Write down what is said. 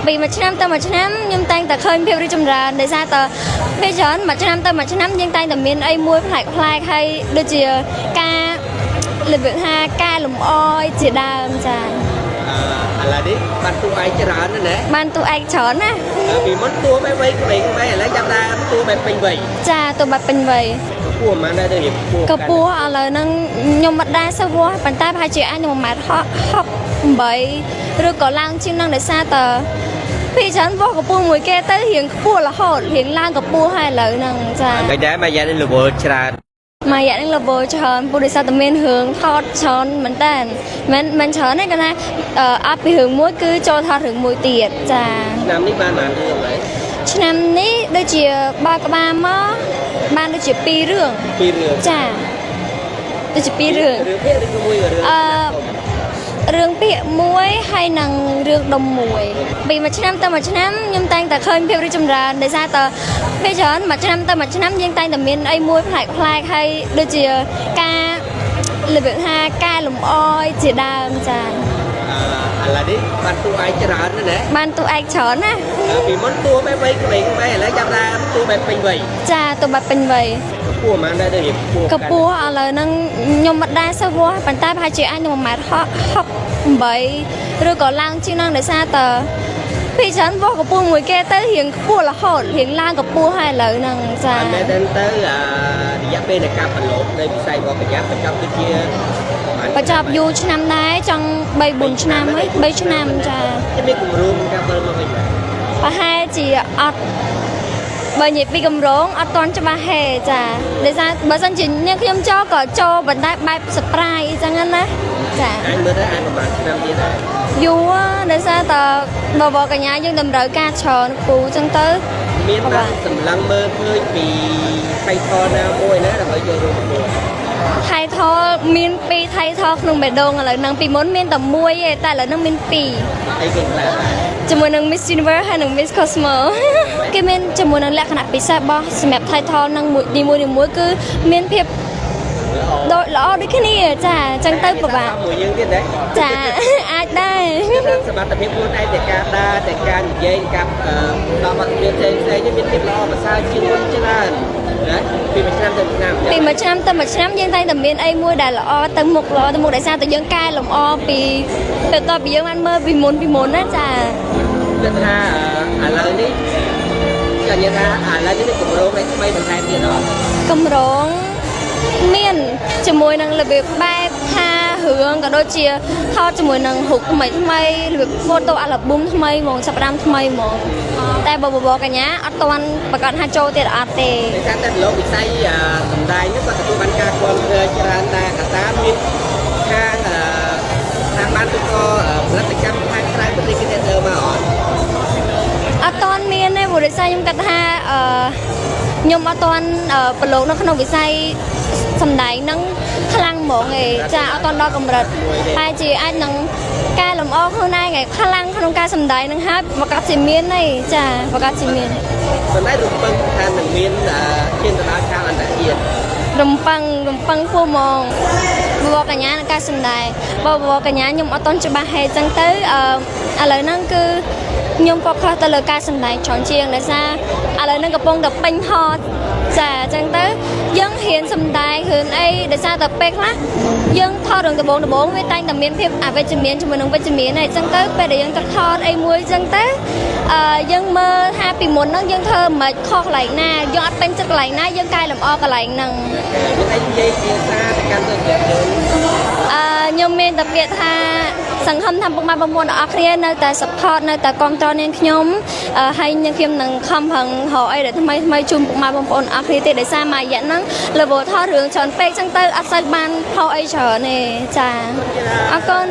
ពីមួយឆ្នាំទៅមួយឆ្នាំខ្ញុំតែងតែឃើញភាពរីកចម្រើនដោយសារតែពេលច្រើនមួយឆ្នាំទៅមួយឆ្នាំយើងតែងតែមានអីមួយប្លែកៗហើយដូចជាការរបៀបថាការលម្អជាដើមចាឥឡូវនេះបានតួឯកច្រើនណាស់បានតួឯកច្រើនណាពីមុនតួបែបវ័យក្មេងៗឥឡូវចាប់ដើមតួបែបពេញវ័យចាតួបែបពេញវ័យគួរមិនដែររៀបកពស់ឥឡូវហ្នឹងខ្ញុំមិនដែរសូវវាស់ប៉ុន្តែប្រហែលជាអាច1.68 ឬក៏ឡើងជាងនឹងដោយសារតែពីច្រើនវាស់កពស់មួយគេទៅរៀងខ្ពស់រហូតរៀងឡើងកពស់ហើយឥឡូវហ្នឹងចាមិនដែរមួយរយៈនេះរវល់ច្រើនមួយរយៈនេះរវល់ច្រើនព្រោះដោយសារតែមានរឿងថតច្រើនមែនតើមិនច្រើនទេគាត់ថាអត់ពីរឿងមួយគឺចូលថតរឿងមួយទៀតចាឆ្នាំនេះបានរឿងហើយឆ្នាំនេះដូចជាបើក្បាលមកបានដូចជា2រឿងចាដូចជា2រឿងរឿងភាគឬមួយរឿងពាក្យមួយហើយនឹងរឿងដុំមួយពីមួយឆ្នាំទៅមួយឆ្នាំខ្ញុំតែងតែឃើញភាពរីកចម្រើនដោយសារតែពេលច្រើនមួយឆ្នាំទៅមួយឆ្នាំយើងតែងតែមានអីមួយប្លែកៗហើយដូចជាការរបៀបថាការលម្អជាដើមចាឥឡូវនេះបានតួឯកច្រើនណាស់បានតួឯកច្រើនណាពីមុនតួបែបវ័យក្មេងៗឥឡូវចាប់ដើមតួបែបពេញវ័យចាតួបែបពេញវ័យគួរមិនដែររៀបកពស់ឥឡូវហ្នឹងខ្ញុំមិនដែរសូវវាស់ប៉ុន្តែប្រហែលជាអាច1.68 ឬក៏ឡើងជាងនឹងដោយសារតែពីច្រើនវាស់កពស់មួយគេទៅរៀងខ្ពស់រហូតរៀងឡើងកពស់ហើយឥឡូវហ្នឹងចាមែនទៅរយៈពេលនៃការប្រឡូកនៃវិស័យវប្បកម្មបញ្ចប់គឺជាបញ្ចប់យូរឆ្នាំដែរចង់3-4ឆ្នាំហើយ3ឆ្នាំចាមានគម្រោងការបើមកវិញប្រហែលជាអត់បើនិយាយពីគម្រោងអត់ទាន់ច្បាស់ហេចាដោយសារបើសិនជាអ្នកខ្ញុំចូលក៏ចូលបណ្តែបែប surprise អញ្ចឹងណាចាអាចមើលទៅអាចប្រហែលឆ្នាំទៀតដែរយូរដោយសារតែបបកញ្ញាយើងតម្រូវការច្រើនពូអញ្ចឹងទៅមានបានសម្លឹងមើលឃើញពីថៃថលណាមួយណាដើម្បីចូលរួមប្រកួតថៃថលមាន2ថៃថលក្នុងបេះដូងឥឡូវហ្នឹងពីមុនមានតែមួយទេតែឥឡូវហ្នឹងមាន2អីគេខ្លះជាមួយនឹង Miss Universe ហើយនិង Miss Cosmo គេមានជាមួយនឹងលក្ខណៈពិសេសរបស់សម្រាប់ title នឹងមួយគឺមានភាពល្អដូចគ្នាចាអញ្ចឹងទៅពិបាកមួយយើងទៀតដែរចាអាចដែរសមត្ថភាពខ្លួនឯងតែការដើរតែការនិយាយការដល់មកមានផ្សេងៗមានភាពល្អប្រសើរជាងមុនច្រើនណាពីមួយឆ្នាំទៅឆ្នាំពីមួយឆ្នាំទៅមួយឆ្នាំយើងតែងតែមានអីមួយដែលល្អទៅមុខដោយសារតែយើងកែលម្អពីទៅតពីយើងបានមើលពីមុនណាចាគិតថាឥឡូវនេះចានិយាយថាឥឡូវនេះគម្រោងឯថ្មីបន្ថែមទៀតអត់គម្រោងមានជាមួយនឹងរបៀបបែបថារឿងក៏ដូចជាថតជាមួយនឹងរូបថ្មីរបៀប photo album ថ្មីហ្មងចាប់តាមថ្មីហ្មងតែបបកញ្ញាអត់ទាន់ប្រកាសថាចូលទៀតអត់ទេដោយសារតែលោកវិស័យសម្ដែងនេះគាត់ទទួលបានការគាំទ្រច្រើនដែរកតាមានខាងបានទៅក៏ផលិតកម្មខាងក្រៅប្រទេសគេទៅមកអត់ទាន់មានទេព្រោះដោយសារខ្ញុំគិតថាខ្ញុំអត់ទាន់ប្រឡូកនៅក្នុងវិស័យសម្ដែងហ្នឹងខ្លាំងហ្មងឯងចាអត់ទាន់ដល់កម្រិតតែជាអាចនឹងការលម្អខ្លួនឯងខ្លាំងក្នុងការសម្ដែងហ្នឹងហើយប្រកាសជាមានទេចាប្រកាសជាមានប៉ុន្តែរំពឹងថានឹងមានជាទៅដល់ខាងអន្តរជាតិរំពឹងគួរហ្មងបបកញ្ញានឹងការសម្ដែងបបកញ្ញាខ្ញុំអត់ទាន់ច្បាស់ហេតុចឹងទៅឥឡូវហ្នឹងគឺខ្ញុំ focus ទៅលើការសម្ដែងច្រើនជាងដោយសារឥឡូវហ្នឹងកំពុងតែពេញហតចាអញ្ចឹងទៅយើងហ៊ានសម្ដែងរឿងអីដោយសារតែពេលខ្លះយើងថតរឿងដំបូងវាតែងតែមានភាពអវិជ្ជមានជាមួយនឹងវិជ្ជមានហើយអញ្ចឹងទៅពេលដែលយើងទៅថតអីមួយអញ្ចឹងទៅយើងមើលថាពីមុនហ្នឹងយើងធ្វើមិនខុសកន្លែងណាយើងអត់ពេញចិត្តកន្លែងណាយើងកែលម្អកន្លែងហ្នឹងមានអីនិយាយភាសាទៅកាន់ទៅយើងខ្ញុំមានតែពាក្យថាសង្ឃឹមថាពុកម៉ែបងប្អូនទាំងអស់គ្នានៅតែ support នៅតែគាំទ្រនាងខ្ញុំហើយនាងខ្ញុំនឹងខំប្រឹងរកអីដែលថ្មីជូនពុកម៉ែបងប្អូនទាំងអស់គ្នាទេដោយសារមួយរយៈហ្នឹង level ថតរឿងច្រើនពេកអញ្ចឹងទៅអត់សូវបានផុសអីច្រើនទេចាអរគុណ